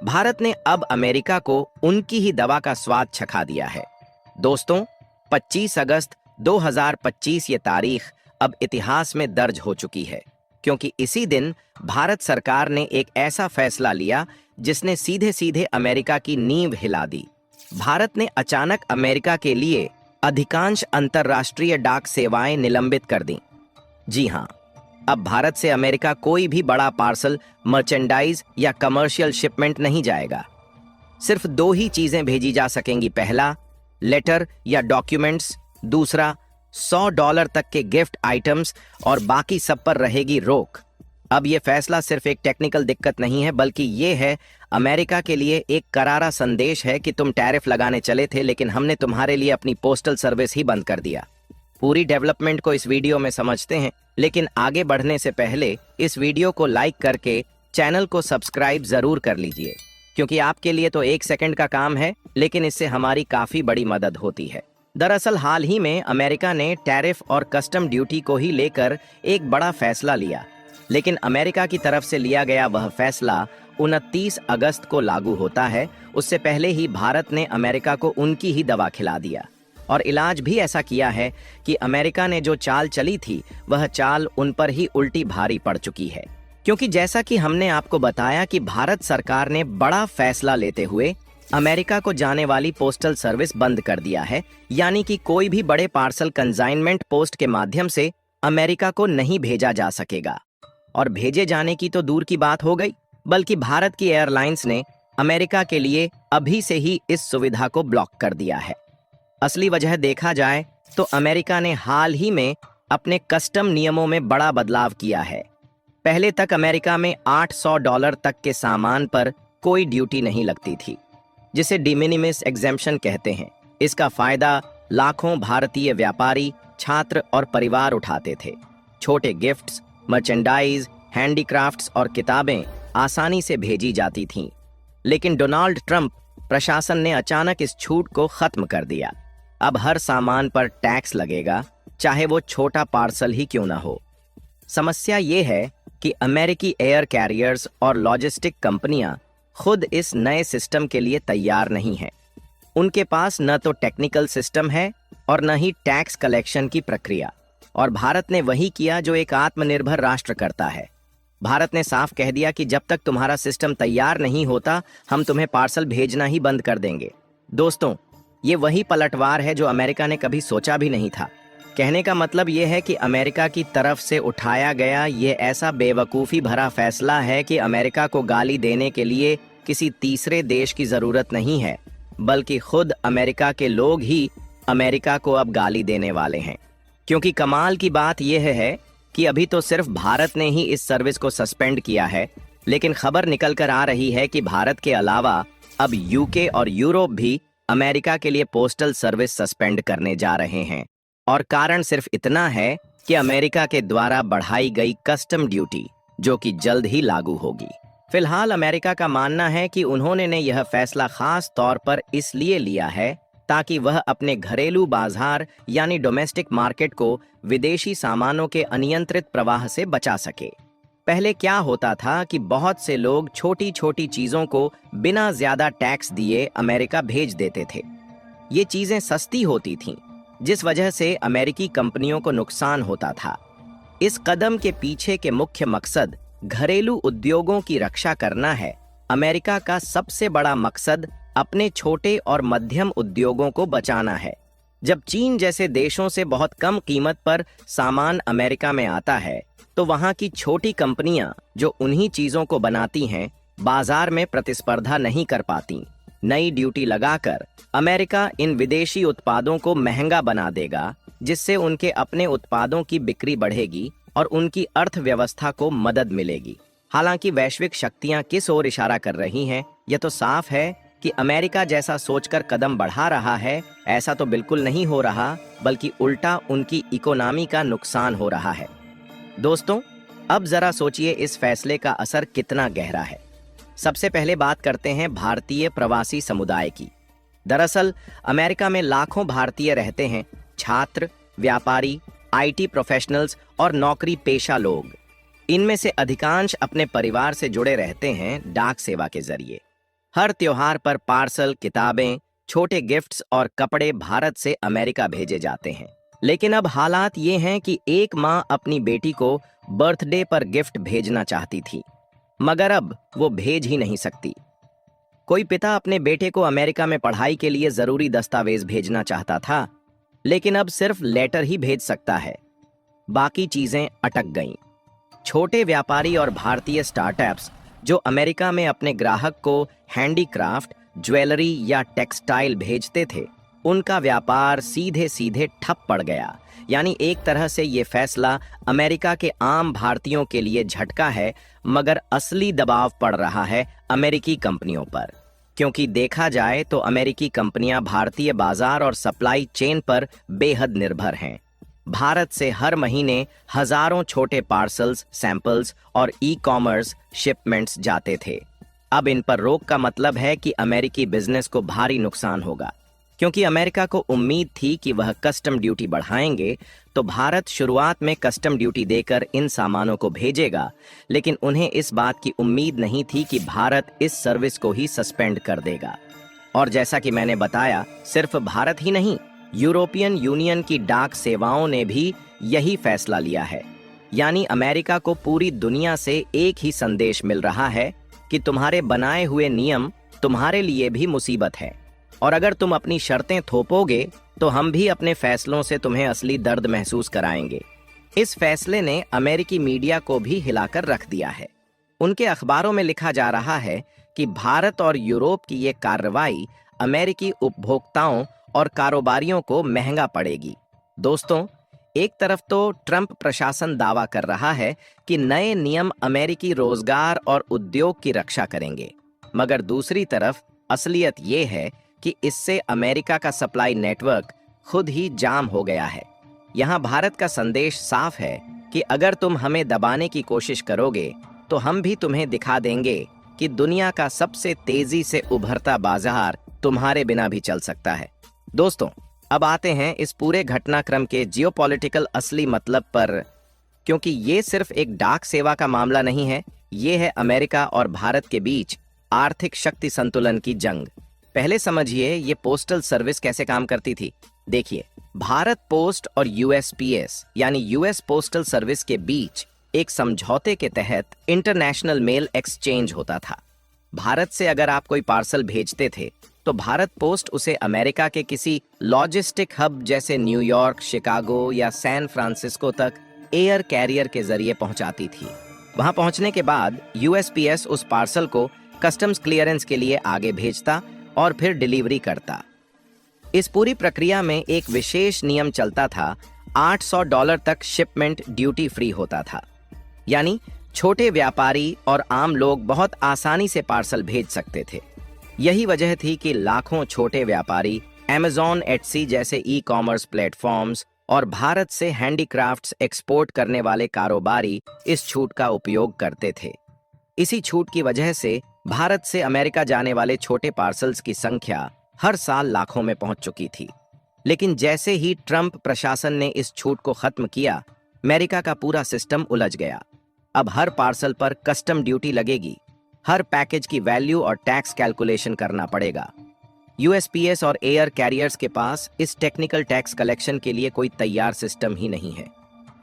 भारत ने अब अमेरिका को उनकी ही दवा का स्वाद चखा दिया है। दोस्तों, 25 अगस्त 2025 ये तारीख अब इतिहास में दर्ज हो चुकी है, क्योंकि इसी दिन भारत सरकार ने एक ऐसा फैसला लिया जिसने सीधे सीधे अमेरिका की नींव हिला दी। भारत ने अचानक अमेरिका के लिए अधिकांश अंतर्राष्ट्रीय डाक सेवाएं निलंबित कर दी। जी हां, अब भारत से अमेरिका कोई भी बड़ा पार्सल, मर्चेंडाइज या कमर्शियल शिपमेंट नहीं जाएगा। सिर्फ दो ही चीजें भेजी जा सकेंगी। पहला, लेटर या डॉक्यूमेंट्स। दूसरा, $100 तक के गिफ्ट आइटम्स, और बाकी सब पर रहेगी रोक। अब यह फैसला सिर्फ एक टेक्निकल दिक्कत नहीं है, बल्कि यह है अमेरिका के लिए एक करारा संदेश है कि तुम टैरिफ लगाने चले थे, लेकिन हमने तुम्हारे लिए अपनी पोस्टल सर्विस ही बंद कर दिया। पूरी डेवलपमेंट को इस वीडियो में समझते हैं, लेकिन आगे बढ़ने से पहले इस वीडियो को लाइक करके चैनल को सब्सक्राइब जरूर कर लीजिए, क्योंकि आपके लिए तो 1 सेकंड का काम है, लेकिन इससे हमारी काफी बड़ी मदद होती है। दरअसल हाल ही में अमेरिका ने टैरिफ और कस्टम ड्यूटी को ही लेकर एक बड़ा फैसला लिया, लेकिन अमेरिका की तरफ से लिया गया वह फैसला 29 अगस्त को लागू होता है। उससे पहले ही भारत ने अमेरिका को उनकी ही दवा खिला दिया, और इलाज भी ऐसा किया है कि अमेरिका ने जो चाल चली थी वह चाल उन पर ही उल्टी भारी पड़ चुकी है। क्योंकि जैसा कि हमने आपको बताया कि भारत सरकार ने बड़ा फैसला लेते हुए अमेरिका को जाने वाली पोस्टल सर्विस बंद कर दिया है, यानी कि कोई भी बड़े पार्सल कंसाइनमेंट पोस्ट के माध्यम से अमेरिका को नहीं भेजा जा सकेगा। और भेजे जाने की तो दूर की बात हो गई, बल्कि भारत की एयरलाइंस ने अमेरिका के लिए अभी से ही इस सुविधा को ब्लॉक कर दिया है। असली वजह देखा जाए तो अमेरिका ने हाल ही में अपने कस्टम नियमों में बड़ा बदलाव किया है। पहले तक अमेरिका में $800 तक के सामान पर कोई ड्यूटी नहीं लगती थी, जिसे डिमिनिमिस एग्जेम्पशन कहते हैं। इसका फायदा लाखों भारतीय व्यापारी, छात्र और परिवार उठाते थे। छोटे गिफ्ट्स, मर्चेंडाइज, हैंडीक्राफ्ट्स और किताबें आसानी से भेजी जाती थीं। लेकिन डोनाल्ड ट्रंप प्रशासन ने अचानक इस छूट को खत्म कर दिया। अब हर सामान पर टैक्स लगेगा, चाहे वो छोटा पार्सल ही क्यों ना हो। समस्या ये है कि अमेरिकी एयर कैरियर्स और लॉजिस्टिक कंपनियां खुद इस नए सिस्टम के लिए तैयार नहीं हैं। उनके पास न तो टेक्निकल सिस्टम है और न ही टैक्स कलेक्शन की प्रक्रिया। और भारत ने वही किया जो एक आत्मनिर्भर राष्ट्र करता है। भारत ने साफ कह दिया कि जब तक तुम्हारा सिस्टम तैयार नहीं होता, हम तुम्हें पार्सल भेजना ही बंद कर देंगे। दोस्तों, ये वही पलटवार है जो अमेरिका ने कभी सोचा भी नहीं था। कहने का मतलब ये है कि अमेरिका की तरफ से उठाया गया ये ऐसा बेवकूफ़ी भरा फैसला है कि अमेरिका को गाली देने के लिए किसी तीसरे देश की ज़रूरत नहीं है, बल्कि खुद अमेरिका के लोग ही अमेरिका को अब गाली देने वाले हैं। क्योंकि कमाल की बात यह है कि अभी तो सिर्फ भारत ने ही इस सर्विस को सस्पेंड किया है, लेकिन खबर निकल कर आ रही है कि भारत के अलावा अब यूके और यूरोप भी अमेरिका के लिए पोस्टल सर्विस सस्पेंड करने जा रहे हैं। और कारण सिर्फ इतना है कि अमेरिका के द्वारा बढ़ाई गई कस्टम ड्यूटी, जो कि जल्द ही लागू होगी। फिलहाल अमेरिका का मानना है कि उन्होंने ने यह फैसला खास तौर पर इसलिए लिया है ताकि वह अपने घरेलू बाजार यानी डोमेस्टिक मार्केट को विदेशी सामानों के अनियंत्रित प्रवाह से बचा सके। पहले क्या होता था कि बहुत से लोग छोटी छोटी चीजों को बिना ज्यादा टैक्स दिए अमेरिका भेज देते थे। ये चीजें सस्ती होती थीं, जिस वजह से अमेरिकी कंपनियों को नुकसान होता था। इस कदम के पीछे के मुख्य मकसद घरेलू उद्योगों की रक्षा करना है। अमेरिका का सबसे बड़ा मकसद अपने छोटे और मध्यम उद्योगों को बचाना है। जब चीन जैसे देशों से बहुत कम कीमत पर सामान अमेरिका में आता है, तो वहां की छोटी कंपनियां जो उन्हीं चीजों को बनाती हैं, बाजार में प्रतिस्पर्धा नहीं कर पाती। नई ड्यूटी लगाकर अमेरिका इन विदेशी उत्पादों को महंगा बना देगा, जिससे उनके अपने उत्पादों की बिक्री बढ़ेगी और उनकी अर्थव्यवस्था को मदद मिलेगी। हालांकि वैश्विक शक्तियां किस ओर इशारा कर रही हैं, यह तो साफ है कि अमेरिका जैसा सोचकर कदम बढ़ा रहा है, ऐसा तो बिल्कुल नहीं हो रहा, बल्कि उल्टा उनकी इकोनॉमी का नुकसान हो रहा है। दोस्तों, अब जरा सोचिए इस फैसले का असर कितना गहरा है। सबसे पहले बात करते हैं भारतीय प्रवासी समुदाय की। दरअसल अमेरिका में लाखों भारतीय रहते हैं, छात्र, व्यापारी, आईटी प्रोफेशनल्स और नौकरी पेशा लोग। इनमें से अधिकांश अपने परिवार से जुड़े रहते हैं डाक सेवा के जरिए। हर त्योहार पर पार्सल, किताबें, छोटे गिफ्ट्स और कपड़े भारत से अमेरिका भेजे जाते हैं। लेकिन अब हालात ये हैं कि एक माँ अपनी बेटी को बर्थडे पर गिफ्ट भेजना चाहती थी, मगर अब वो भेज ही नहीं सकती। कोई पिता अपने बेटे को अमेरिका में पढ़ाई के लिए जरूरी दस्तावेज भेजना चाहता था, लेकिन अब सिर्फ लेटर ही भेज सकता है। बाकी चीजें अटक गईं। छोटे व्यापारी और भारतीय स्टार्टअप्स जो अमेरिका में अपने ग्राहक को हैंडीक्राफ्ट, ज्वेलरी या टेक्सटाइल भेजते थे, उनका व्यापार सीधे सीधे ठप पड़ गया। यानी एक तरह से ये फैसला अमेरिका के आम भारतीयों के लिए झटका है, मगर असली दबाव पड़ रहा है अमेरिकी कंपनियों पर। क्योंकि देखा जाए तो अमेरिकी कंपनियां भारतीय बाजार और सप्लाई चेन पर बेहद निर्भर हैं। भारत से हर महीने हजारों छोटे पार्सल्स, सैंपल्स और ई-कॉमर्स शिपमेंट्स जाते थे। अब इन पर रोक का मतलब है कि अमेरिकी बिजनेस को भारी नुकसान होगा, क्योंकि अमेरिका को उम्मीद थी कि वह कस्टम ड्यूटी बढ़ाएंगे तो भारत शुरुआत में कस्टम ड्यूटी देकर इन सामानों को भेजेगा, लेकिन उन्हें इस बात की उम्मीद नहीं थी कि भारत इस सर्विस को ही सस्पेंड कर देगा। और जैसा कि मैंने बताया, सिर्फ भारत ही नहीं, यूरोपियन यूनियन की डाक सेवाओं ने भी यही फैसला लिया है। यानी अमेरिका को पूरी दुनिया से एक ही संदेश मिल रहा है कि तुम्हारे बनाए हुए नियम तुम्हारे लिए भी मुसीबत है, और अगर तुम अपनी शर्तें थोपोगे तो हम भी अपने फैसलों से तुम्हें असली दर्द महसूस कराएंगे। इस फैसले ने अमेरिकी मीडिया को भी हिलाकर रख दिया है। उनके अखबारों में लिखा जा रहा है कि भारत और यूरोप की ये कार्रवाई अमेरिकी उपभोक्ताओं और कारोबारियों को महंगा पड़ेगी। दोस्तों, एक तरफ तो ट्रंप प्रशासन दावा कर रहा है कि नए नियम अमेरिकी रोजगार और उद्योग की रक्षा करेंगे, मगर दूसरी तरफ असलियत ये है कि इससे अमेरिका का सप्लाई नेटवर्क खुद ही जाम हो गया है। यहाँ भारत का संदेश साफ है कि अगर तुम हमें दबाने की कोशिश करोगे तो हम भी तुम्हें दिखा देंगे कि दुनिया का सबसे तेजी से उभरता बाजार तुम्हारे बिना भी चल सकता है। दोस्तों, अब आते हैं इस पूरे घटनाक्रम के जियोपॉलिटिकल असली मतलब पर, क्योंकि ये सिर्फ एक डाक सेवा का मामला नहीं है, ये है अमेरिका और भारत के बीच आर्थिक शक्ति संतुलन की जंग। पहले समझिए ये पोस्टल सर्विस कैसे काम करती थी। देखिए, भारत पोस्ट और यूएसपीएस यानी यूएस पोस्टल सर्विस के बीच एक समझौते के तहत इंटरनेशनल मेल एक्सचेंज होता था। भारत से अगर आप कोई पार्सल भेजते थे तो भारत पोस्ट उसे अमेरिका के किसी लॉजिस्टिक हब जैसे न्यूयॉर्क, शिकागो या सैन फ्रांसिस्को तक एयर कैरियर के जरिए पहुंचाती थी। वहां पहुंचने के बाद यूएसपीएस उस पार्सल को कस्टम्स क्लियरेंस के लिए आगे भेजता और फिर डिलीवरी करता। इस पूरी प्रक्रिया में एक विशेष नियम चलता था, $800 तक शिपमेंट ड्यूटी फ्री होता था। यानी छोटे व्यापारी और आम लोग बहुत आसानी से पार्सल भेज सकते थे। यही वजह थी कि लाखों छोटे व्यापारी Amazon, एटसी जैसे ई-कॉमर्स प्लेटफॉर्म्स और भारत से हैंडीक्राफ्ट्स एक्सपोर्ट करने वाले कारोबारी इस छूट का उपयोग करते थे। इसी छूट की वजह से भारत से अमेरिका जाने वाले छोटे पार्सल्स की संख्या हर साल लाखों में पहुंच चुकी थी। लेकिन जैसे ही ट्रंप प्रशासन ने इस छूट को खत्म किया, अमेरिका का पूरा सिस्टम उलझ गया। अब हर पार्सल पर कस्टम ड्यूटी लगेगी, हर पैकेज की वैल्यू और टैक्स कैलकुलेशन करना पड़ेगा। यूएसपीएस और एयर कैरियर्स के पास इस टेक्निकल टैक्स कलेक्शन के लिए कोई तैयार सिस्टम ही नहीं है।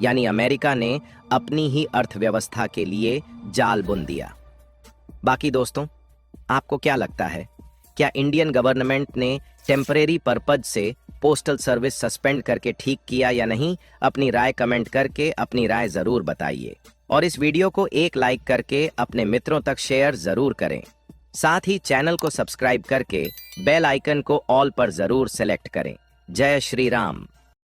यानी अमेरिका ने अपनी ही अर्थव्यवस्था के लिए जाल बुन दिया। बाकी दोस्तों, आपको क्या लगता है? क्या इंडियन गवर्नमेंट ने टेम्परेरी पर्पज से पोस्टल सर्विस सस्पेंड करके ठीक किया या नहीं? अपनी राय कमेंट करके अपनी राय जरूर बताइए, और इस वीडियो को एक लाइक करके अपने मित्रों तक शेयर जरूर करें। साथ ही चैनल को सब्सक्राइब करके बेल आइकन को ऑल पर जरूर सेलेक्ट करें। जय श्री राम।